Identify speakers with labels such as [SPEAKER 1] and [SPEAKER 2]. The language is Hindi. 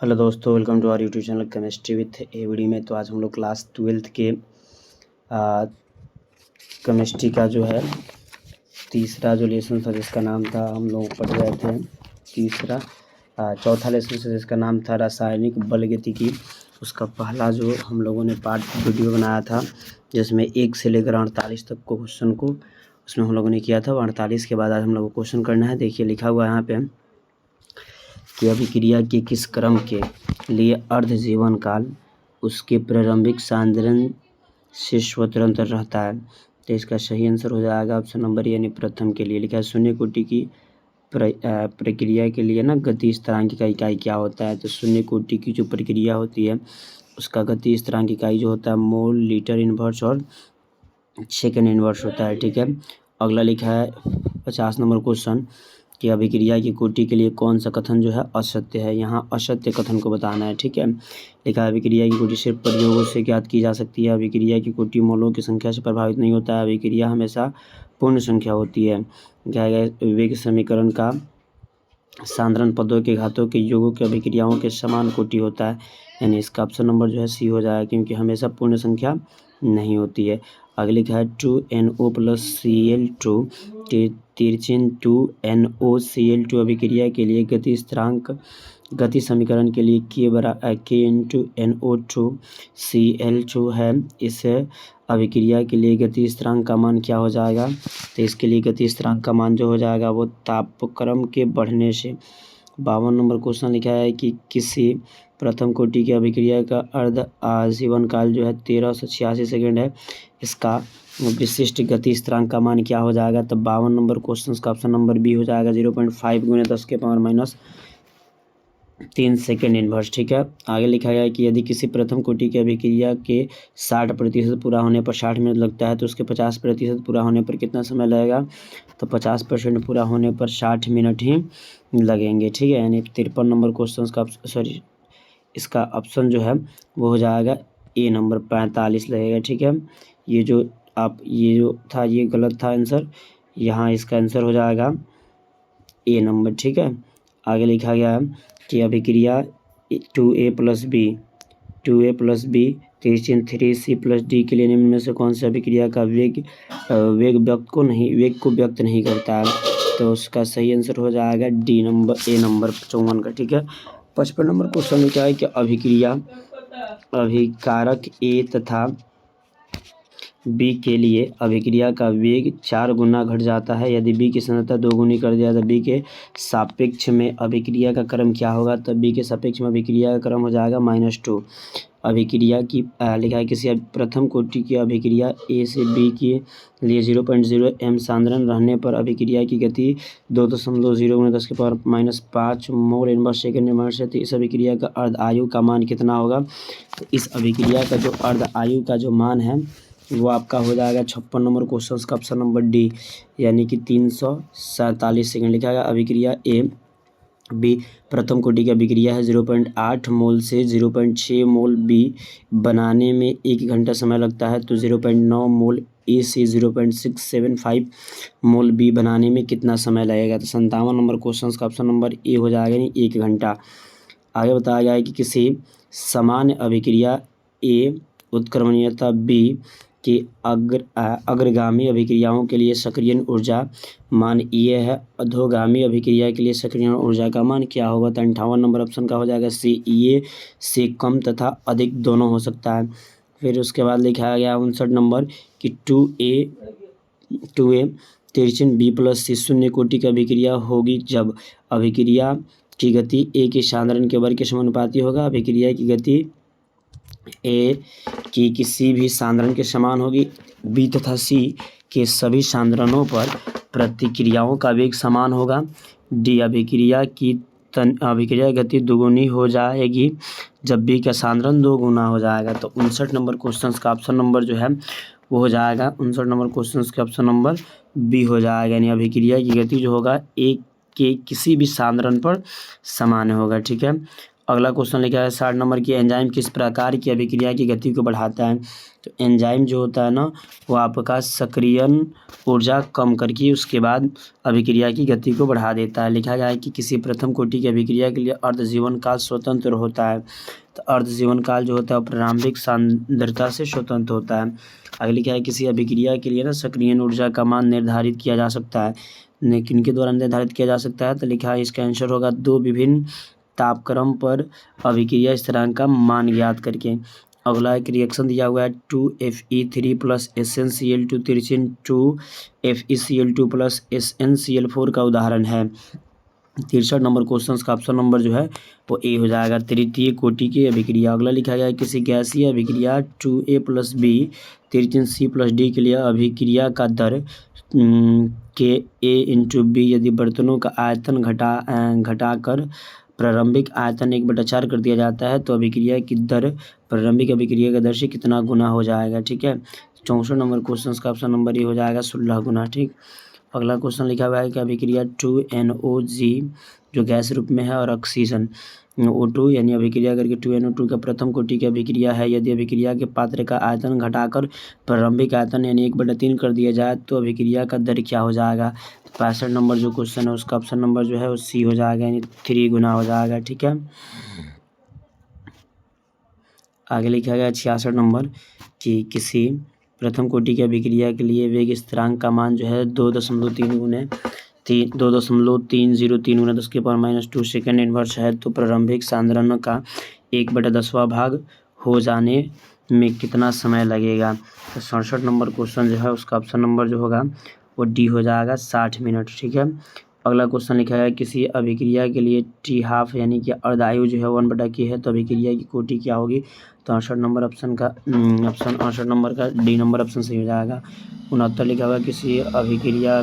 [SPEAKER 1] हेलो दोस्तों, welcome to our YouTube channel chemistry with AVD में। तो आज हम लोग क्लास 12th के केमिस्ट्री का जो है तीसरा जो लेसन था जिसका नाम था, हम लोग पढ़ रहे थे चौथा लेसन था जिसका नाम था रासायनिक बलगतिकी। उसका पहला जो हम लोगों ने पार्ट वीडियो बनाया था जिसमें 1 से लेकर 48 तक को क्वेश्चन को उसमें हम लोगों ने किया था। 48 के बाद आज हम लोग को क्वेश्चन करना है। देखिए लिखा हुआ है यहाँ पे कि अभिक्रिया के किस क्रम के लिए अर्ध जीवन काल उसके प्रारंभिक सांद्रण से स्वतंत्र रहता है। तो इसका सही आंसर हो जाएगा ऑप्शन नंबर यानी प्रथम के लिए। लिखा है शून्य कोटि की प्रक्रिया के लिए ना गति स्थिरांक का इकाई क्या होता है। तो शून्य कोटि की जो प्रक्रिया होती है उसका गति स्थिरांक इकाई जो होता है मोल, लीटर इनवर्स और सेकेंड इनवर्स होता है। ठीक है, अगला लिखा है 50 नंबर क्वेश्चन कि अभिक्रिया की कोटि के लिए कौन सा कथन जो है असत्य है। यहाँ असत्य कथन को बताना है। ठीक है, लिखा है अभिक्रिया की कोटि सिर्फ प्रयोगों से ज्ञात की जा सकती है। अभिक्रिया की कोटि मोलों की संख्या से प्रभावित नहीं होता है। अभिक्रिया हमेशा पूर्ण संख्या होती है। क्या है, वेग समीकरण का सांद्रण पदों के घातों के योगों के अभिक्रियाओं के समान कोटि होता है। यानी इसका ऑप्शन नंबर जो है सी हो जाएगा क्योंकि हमेशा पूर्ण संख्या नहीं होती है। अगली लिखा है 2NO + Cl2 तिरचिन 2NOCl2 अभिक्रिया के लिए गति स्थिरांक गति समीकरण के लिए K/NO2 Cl2 है। इस अभिक्रिया के लिए गति स्थिरांक का मान क्या हो जाएगा। तो इसके लिए गति स्थिरांक का मान जो हो जाएगा वो तापक्रम के बढ़ने से। 52 नंबर क्वेश्चन लिखा है कि किसी प्रथम कोटि की अभिक्रिया का अर्ध आजीवन काल जो है 1386 सेकेंड है। इसका विशिष्ट गति स्थिरांक का मान क्या हो जाएगा। तो 52 नंबर क्वेश्चन का ऑप्शन नंबर बी हो जाएगा 0.5 × 10⁻³ सेकेंड इनवर्स। ठीक है, आगे लिखा गया है कि यदि किसी प्रथम कोटि की अभिक्रिया के 60% पूरा होने पर 60 मिनट लगता है तो उसके 50% पूरा होने पर कितना समय लगेगा। तो 50% पूरा होने पर 60 मिनट ही लगेंगे। ठीक है, यानी 53 नंबर क्वेश्चन का इसका ऑप्शन जो है वो हो जाएगा ए नंबर 45 लगेगा। ठीक है, ये जो था ये गलत था आंसर, यहाँ इसका आंसर हो जाएगा ए नंबर। ठीक है, आगे लिखा गया है कि अभिक्रिया 2A + B तिरचिन 3C + D के लिए निम्न में से कौन सी अभिक्रिया का वेग को व्यक्त नहीं करता है। तो उसका सही आंसर हो जाएगा ए नंबर 54 का। ठीक है, 55 नंबर क्वेश्चन में क्या है कि अभिकारक A तथा B के लिए अभिक्रिया का वेग 4 गुना घट जाता है। यदि B की सांद्रता 2 गुनी कर दिया तो B के सापेक्ष में अभिक्रिया का क्रम क्या होगा। तो B के सापेक्ष में अभिक्रिया का क्रम हो जाएगा -2। अभिक्रिया की लिखा है किसी प्रथम कोटि की अभिक्रिया A से B के लिए 0.0 m सांद्रण रहने पर अभिक्रिया की गति 2.0 × 10⁻⁵ मोल इनवर्स सेकेंड इनवर्स है। तो इस अभिक्रिया का अर्ध आयु का मान कितना होगा। तो इस अभिक्रिया का जो अर्ध आयु का जो मान है वो आपका हो जाएगा 56 नंबर क्वेश्चन का ऑप्शन नंबर डी यानी कि 347 सेकेंड। लिखा है अभिक्रिया A B प्रथम कोटि की अभिक्रिया है 0.8 मोल से 0.6 मोल B बनाने में 1 घंटा समय लगता है। तो 0.9 मोल A से 0.675 मोल B बनाने में कितना समय लगेगा। तो 57 नंबर क्वेश्चन का ऑप्शन नंबर ए हो जाएगा यानी 1 घंटा। आगे बताया गया है कि किसी सामान्य अभिक्रिया A उत्क्रमणीयता B कि अग्रगामी अभिक्रियाओं के लिए सक्रियण ऊर्जा मान ये है। अधोगामी अभिक्रिया के लिए सक्रियण ऊर्जा का मान क्या होगा। तो 58 नंबर ऑप्शन का हो जाएगा सी, ये से कम तथा अधिक दोनों हो सकता है। फिर उसके बाद लिखा गया 59 नंबर कि 2A तिरचिन B + C शून्य कोटि की अभिक्रिया होगी जब अभिक्रिया की गति A के सांद्रण के वर्ग के समानुपाती होगा। अभिक्रिया की गति A की किसी भी सांद्रण के समान होगी। B तथा C के सभी सांद्रणों पर प्रतिक्रियाओं का वेग समान होगा। D अभिक्रिया गति दोगुनी हो जाएगी जब B का सांद्रण 2 गुना हो जाएगा। तो 59 नंबर क्वेश्चन का ऑप्शन नंबर जो है वो हो जाएगा 59 नंबर क्वेश्चन का ऑप्शन नंबर बी हो जाएगा यानी अभिक्रिया की गति जो होगा A के किसी भी सांद्रण पर समान होगा। ठीक है, अगला क्वेश्चन लिखा है 60 नंबर की, एंजाइम किस प्रकार की अभिक्रिया की गति को बढ़ाता है। तो एंजाइम जो होता है ना वो आपका सक्रियण ऊर्जा कम करके उसके बाद अभिक्रिया की गति को बढ़ा देता है। लिखा गया है कि किसी प्रथम कोटि की अभिक्रिया के लिए अर्ध जीवन काल स्वतंत्र होता है। तो अर्ध जीवन काल जो होता है प्रारंभिक सांद्रता से स्वतंत्र होता है। आगे लिखा है किसी अभिक्रिया के लिए ना सक्रियण ऊर्जा का मान निर्धारित किया जा सकता है। किन के द्वारा निर्धारित किया जा सकता है। तो लिखा है इसका आंसर होगा 2 विभिन्न तापक्रम पर अभिक्रिया स्थिरांक का मान ज्ञात करके। अगला एक रिएक्शन दिया हुआ है 2Fe3 + SnCl2 तिरछिन 2FeCl2 + SnCl4 का उदाहरण है। 63 नंबर क्वेश्चन का ऑप्शन नंबर जो है वो ए हो जाएगा, तृतीय कोटि की अभिक्रिया। अगला लिखा गया है किसी गैसीय अभिक्रिया 2A + B तिरछिन C + D के लिए अभिक्रिया का दर Ka/B यदि बर्तनों का आयतन घटाकर प्रारंभिक आयतन 1/4 कर दिया जाता है तो अभिक्रिया की दर प्रारंभिक अभिक्रिया की दर से कितना गुना हो जाएगा। ठीक है, 64 नंबर क्वेश्चन का ऑप्शन नंबर ए हो जाएगा 16 गुना। ठीक, अगला क्वेश्चन लिखा हुआ है कि अभिक्रिया 2NOG जो गैस रूप में है और ऑक्सीजन O2 यानी अभिक्रिया करके 2NO2 का प्रथम कोटि की अभिक्रिया है। यदि अभिक्रिया के पात्र का आयतन घटाकर प्रारंभिक आयतन यानी 1/3 कर दिया जाए तो अभिक्रिया का दर क्या हो जाएगा। 65 नंबर जो क्वेश्चन है उसका ऑप्शन नंबर जो है वो सी हो जाएगा यानी 3 गुना हो जाएगा। ठीक है, आगे लिखा गया 66 नंबर कि किसी प्रथम कोटि की अभिक्रिया के लिए वेग स्थिरांक का मान जो है 2.3 गुने 2.303 गुना 10⁻⁻² सेकेंड इनवर्स है। तो प्रारंभिक सांद्रण का 1/10वां भाग हो जाने में कितना समय लगेगा। तो 67 नंबर क्वेश्चन जो है उसका ऑप्शन नंबर जो होगा वो डी हो जाएगा 60 मिनट। ठीक है, अगला क्वेश्चन लिखा है किसी अभिक्रिया के लिए T½ यानी कि अर्धायु जो है 1/k है तो अभिक्रिया की कोटि क्या होगी। तो 68 नंबर ऑप्शन 68 नंबर का डी नंबर ऑप्शन सही हो जाएगा। 69 लिखा हुआ किसी अभिक्रिया